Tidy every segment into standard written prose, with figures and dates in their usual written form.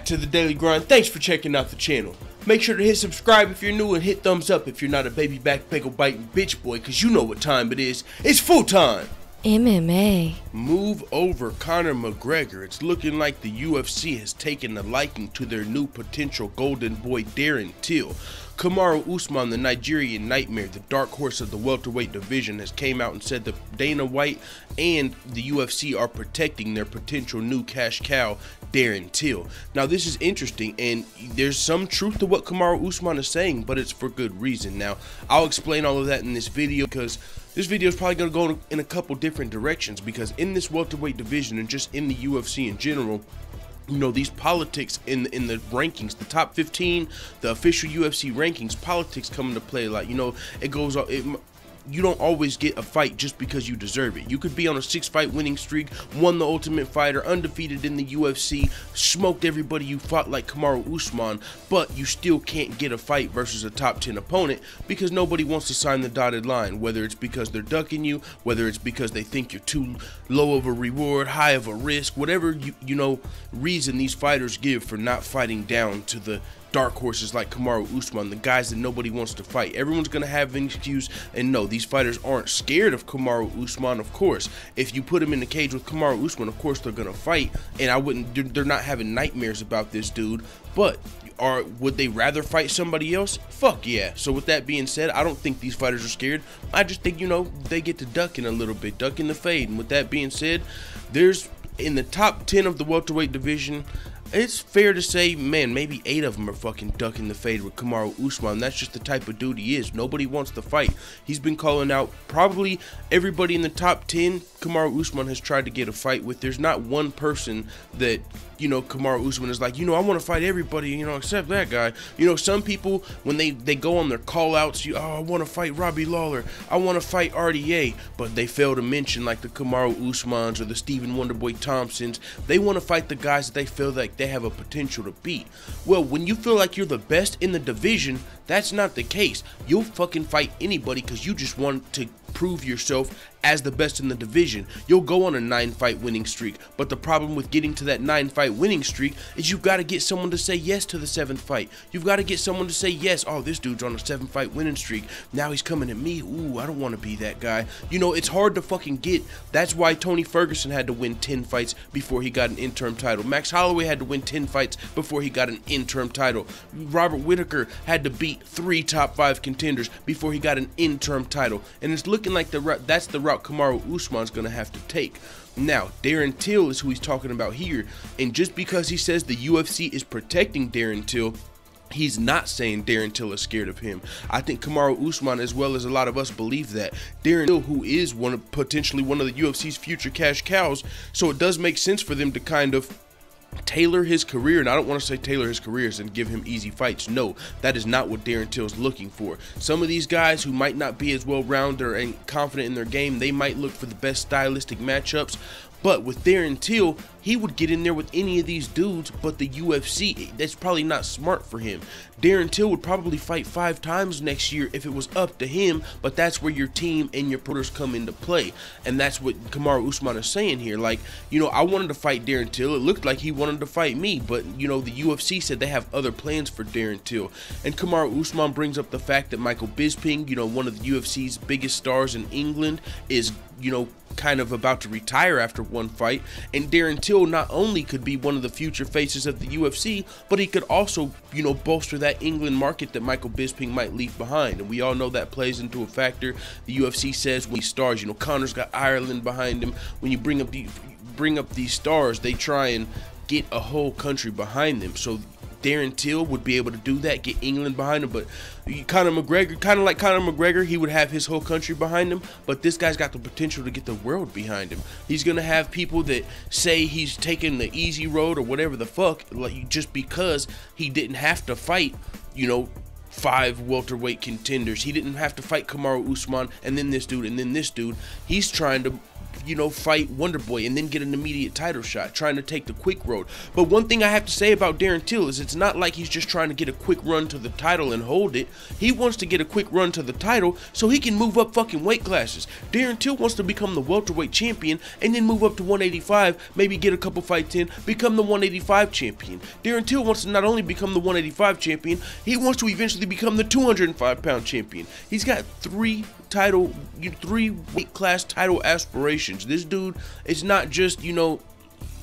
back to the Daily Grind. Thanks for checking out the channel. Make sure to hit subscribe if you're new and hit thumbs up if you're not a baby back pickle biting bitch boy, cause you know what time it is. It's full time. MMA. Move over Conor McGregor. It's looking like the UFC has taken a liking to their new potential golden boy Darren Till. Kamaru Usman, the Nigerian nightmare, the dark horse of the welterweight division, has came out and said that Dana White and the UFC are protecting their potential new cash cow, Darren Till. Now this is interesting, and there's some truth to what Kamaru Usman is saying, but it's for good reason. Now I'll explain all of that in this video, because this video is probably going to go in a couple different directions, because in this welterweight division and just in the UFC in general, you know, these politics in the rankings, the top 15, the official UFC rankings, politics come into play. Like, you know, you don't always get a fight just because you deserve it. You could be on a 6-fight winning streak, won the Ultimate Fighter, undefeated in the UFC, smoked everybody you fought like Kamaru Usman, but you still can't get a fight versus a top 10 opponent because nobody wants to sign the dotted line, whether it's because they're ducking you, whether it's because they think you're too low of a reward, high of a risk, whatever you know reason these fighters give for not fighting down to the dark horses like Kamaru Usman, the guys that nobody wants to fight. Everyone's going to have an excuse, and no, these fighters aren't scared of Kamaru Usman, of course. If you put them in the cage with Kamaru Usman, of course they're going to fight, and they're not having nightmares about this dude, but would they rather fight somebody else? Fuck yeah. So with that being said, I don't think these fighters are scared. I just think, you know, they get to duck in a little bit, duck in the fade, and with that being said, there's in the top 10 of the welterweight division, it's fair to say, man, maybe 8 of them are fucking ducking the fade with Kamaru Usman. That's just the type of dude he is. Nobody wants to fight. He's been calling out probably everybody in the top 10 Kamaru Usman has tried to get a fight with. There's not one person that, you know, Kamaru Usman is like, you know, I want to fight everybody, you know, except that guy. You know, some people, when they go on their call outs, oh, I want to fight Robbie Lawler, I want to fight RDA, but they fail to mention like the Kamaru Usmans or the Stephen Wonderboy Thompsons. They want to fight the guys that they feel like they have a potential to beat. Well, when you feel like you're the best in the division, that's not the case. You'll fucking fight anybody because you just want to prove yourself as the best in the division. You'll go on a 9-fight winning streak, but the problem with getting to that 9-fight winning streak is you've got to get someone to say yes to the 7th fight. You've got to get someone to say yes. Oh, this dude's on a 7-fight winning streak. Now he's coming at me. Ooh, I don't want to be that guy. You know, it's hard to fucking get. That's why Tony Ferguson had to win 10 fights before he got an interim title. Max Holloway had to win 10 fights before he got an interim title. Robert Whittaker had to beat 3 top 5 contenders before he got an interim title. And it's looking like that's the route Kamaru Usman's going to have to take. Now, Darren Till is who he's talking about here, and just because he says the UFC is protecting Darren Till, he's not saying Darren Till is scared of him. I think Kamaru Usman, as well as a lot of us, believe that. Darren Till, who is potentially one of the UFC's future cash cows, so it does make sense for them to kind of tailor his career, and I don't want to say tailor his careers and give him easy fights. No, that is not what Darren Till's looking for. Some of these guys who might not be as well-rounded and confident in their game, they might look for the best stylistic matchups, but with Darren Till, he would get in there with any of these dudes, but the UFC, that's probably not smart for him. Darren Till would probably fight 5 times next year if it was up to him, but that's where your team and your promoters come into play. And that's what Kamaru Usman is saying here. Like, you know, I wanted to fight Darren Till. It looked like he wanted to fight me, but, you know, the UFC said they have other plans for Darren Till. And Kamaru Usman brings up the fact that Michael Bisping, you know, one of the UFC's biggest stars in England, is, you know, kind of about to retire after one fight, and Darren Till not only could be one of the future faces of the UFC, but he could also, you know, bolster that England market that Michael Bisping might leave behind, and we all know that plays into a factor. The UFC says when he stars, you know, Conor's got Ireland behind him. When you bring up these stars, they try and get a whole country behind them. So Darren Till would be able to do that, get England behind him, but Conor McGregor, kind of like Conor McGregor, he would have his whole country behind him, but this guy's got the potential to get the world behind him. He's going to have people that say he's taking the easy road or whatever the fuck, like, just because he didn't have to fight, you know, 5 welterweight contenders. He didn't have to fight Kamaru Usman and then this dude and then this dude. He's trying to fight Wonderboy and then get an immediate title shot, trying to take the quick road. But one thing I have to say about Darren Till is it's not like he's just trying to get a quick run to the title and hold it. He wants to get a quick run to the title so he can move up fucking weight classes. Darren Till wants to become the welterweight champion and then move up to 185, maybe get a couple fights in, become the 185 champion. Darren Till wants to not only become the 185 champion, he wants to eventually become the 205-pound champion. He's got three weight class title aspirations. This dude is not just,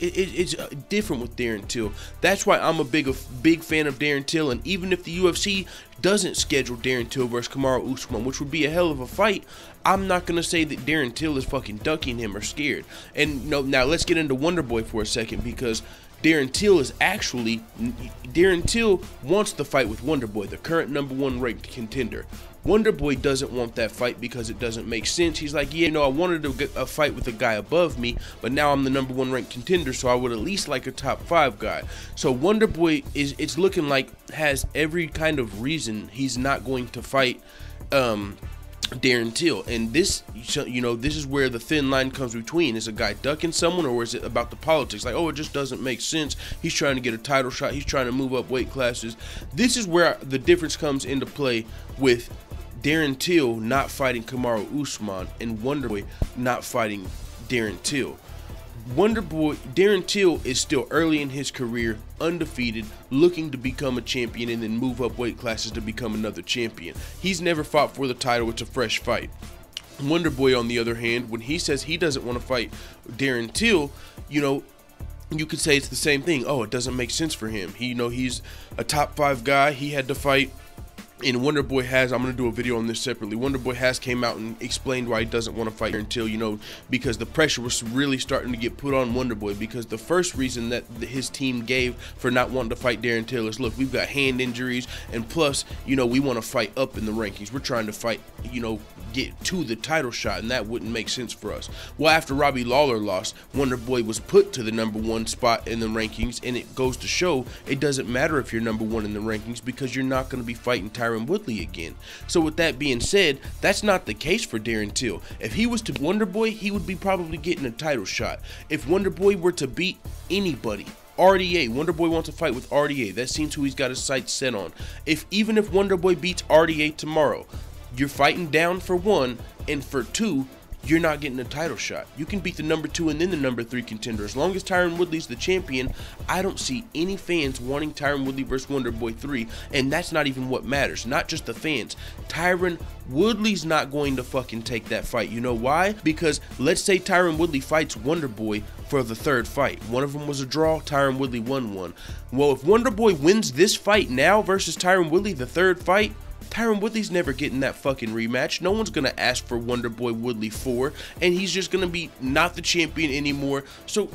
it's different with Darren Till. That's why I'm a big fan of Darren Till. And even if the UFC doesn't schedule Darren Till versus Kamaru Usman, which would be a hell of a fight, I'm not going to say that Darren Till is fucking ducking him or scared. And now let's get into Wonderboy for a second, because Darren Till wants the fight with Wonderboy, the current #1 ranked contender. Wonderboy doesn't want that fight because it doesn't make sense. He's like, yeah, I wanted to get a fight with a guy above me, but now I'm the #1 ranked contender, so I would at least like a top 5 guy. So Wonderboy it's looking like has every kind of reason he's not going to fight Darren Till. And this is where the thin line comes between. Is a guy ducking someone, or is it about the politics? Like, oh, it just doesn't make sense. He's trying to get a title shot. He's trying to move up weight classes. This is where the difference comes into play with Darren Till not fighting Kamaru Usman and Wonderboy not fighting Darren Till. Darren Till is still early in his career, undefeated, looking to become a champion and then move up weight classes to become another champion. He's never fought for the title. It's a fresh fight. Wonderboy, on the other hand, when he says he doesn't want to fight Darren Till, you could say it's the same thing. Oh, it doesn't make sense for him. He's a top 5 guy. He had to fight. And Wonderboy has, I'm going to do a video on this separately, Wonderboy has came out and explained why he doesn't want to fight until, because the pressure was really starting to get put on Wonderboy, because the first reason that his team gave for not wanting to fight Darren Till is, look, we've got hand injuries, and plus, we want to fight up in the rankings. We're trying to fight, get to the title shot, and that wouldn't make sense for us. Well, after Robbie Lawler lost, Wonderboy was put to the #1 spot in the rankings, and it goes to show it doesn't matter if you're #1 in the rankings, because you're not going to be fighting Tyron Woodley again. So with that being said, that's not the case for Darren Till. If he was to beat Wonderboy, he would be probably getting a title shot. If Wonderboy were to beat anybody, RDA, Wonderboy wants to fight with RDA. That seems who he's got his sights set on. Even if Wonderboy beats RDA tomorrow, you're fighting down for 1, and for 2, you're not getting a title shot. You can beat the #2 and then the #3 contender. As long as Tyron Woodley's the champion, I don't see any fans wanting Tyron Woodley versus Wonderboy 3, and that's not even what matters. Not just the fans. Tyron Woodley's not going to fucking take that fight. You know why? Because let's say Tyron Woodley fights Wonderboy for the 3rd fight. One of them was a draw. Tyron Woodley won one. Well, if Wonderboy wins this fight now versus Tyron Woodley, the 3rd fight, Tyron Woodley's never getting that fucking rematch. No one's going to ask for Wonderboy Woodley 4, and he's just going to be not the champion anymore. So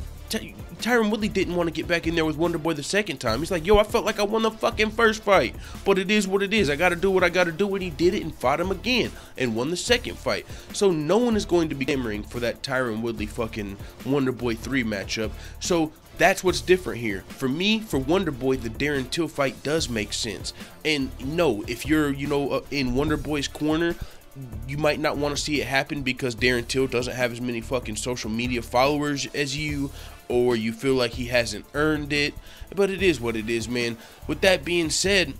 Tyron Woodley didn't want to get back in there with Wonderboy the 2nd time. He's like, yo, I felt like I won the fucking 1st fight, but it is what it is. I got to do what I got to do, and he did it and fought him again and won the 2nd fight. So no one is going to be clamoring for that Tyron Woodley fucking Wonderboy 3 matchup. So that's what's different here. For me, for Wonderboy, the Darren Till fight does make sense. And no, if you're, in Wonderboy's corner, you might not want to see it happen because Darren Till doesn't have as many fucking social media followers as you, or you feel like he hasn't earned it. But it is what it is, man. With that being said,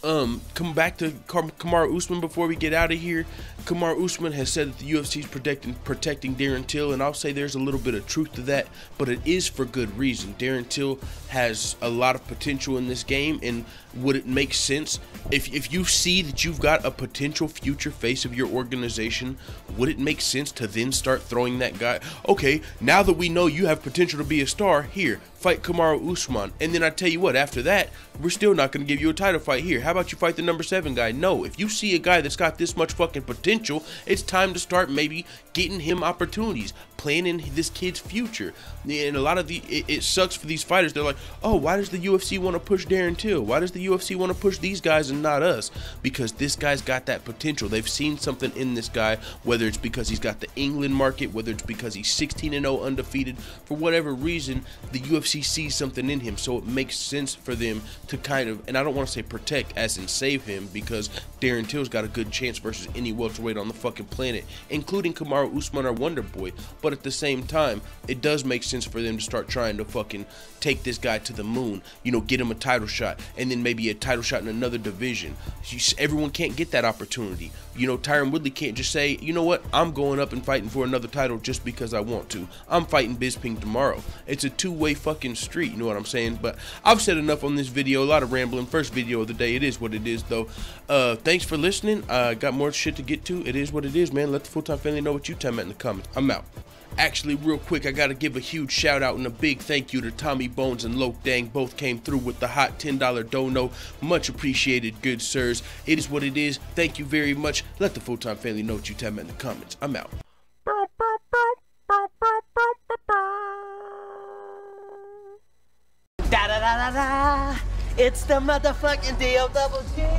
come back to Kamaru Usman before we get out of here. Kamaru Usman has said that the UFC is protecting Darren Till, and I'll say there's a little bit of truth to that, but it is for good reason. Darren Till has a lot of potential in this game, and would it make sense if you see that you've got a potential future face of your organization, would it make sense to then start throwing that guy? Okay, now that we know you have potential to be a star, here, fight Kamaru Usman, and then I tell you what, after that, we're still not going to give you a title fight. Here, how about you fight the #7 guy? No, if you see a guy that's got this much fucking potential, it's time to start maybe getting him opportunities, planning this kid's future. And a lot of it sucks for these fighters. They're like, oh, why does the UFC want to push Darren Till? Why does the UFC want to push these guys and not us? Because this guy's got that potential. They've seen something in this guy, whether it's because he's got the England market, whether it's because he's 16-0 undefeated. For whatever reason, the UFC UFC sees something in him, so it makes sense for them to kind of, and I don't want to say protect as in save him, because Darren Till's got a good chance versus any welterweight on the fucking planet, including Kamaru, Usman, or Wonder Boy. But at the same time, it does make sense for them to start trying to fucking take this guy to the moon, you know, get him a title shot, and then maybe a title shot in another division. Everyone can't get that opportunity. You know, Tyron Woodley can't just say, you know what, I'm going up and fighting for another title just because I want to. I'm fighting Bisping tomorrow. It's a two-way fucking street, you know what I'm saying? But I've said enough on this video, a lot of rambling. First video of the day, it is what it is, though. Thanks for listening. I got more shit to get to. It is what it is, man. Let the full-time family know what you tell me in the comments. I'm out. Actually, real quick, I gotta give a huge shout out and a big thank you to Tommy Bones and Loke Dang. Both came through with the hot $10 dono. Much appreciated, good sirs. It is what it is. Thank you very much. Let the full-time family know what you tell me in the comments. I'm out. Da da da da da. It's the motherfucking DOWG.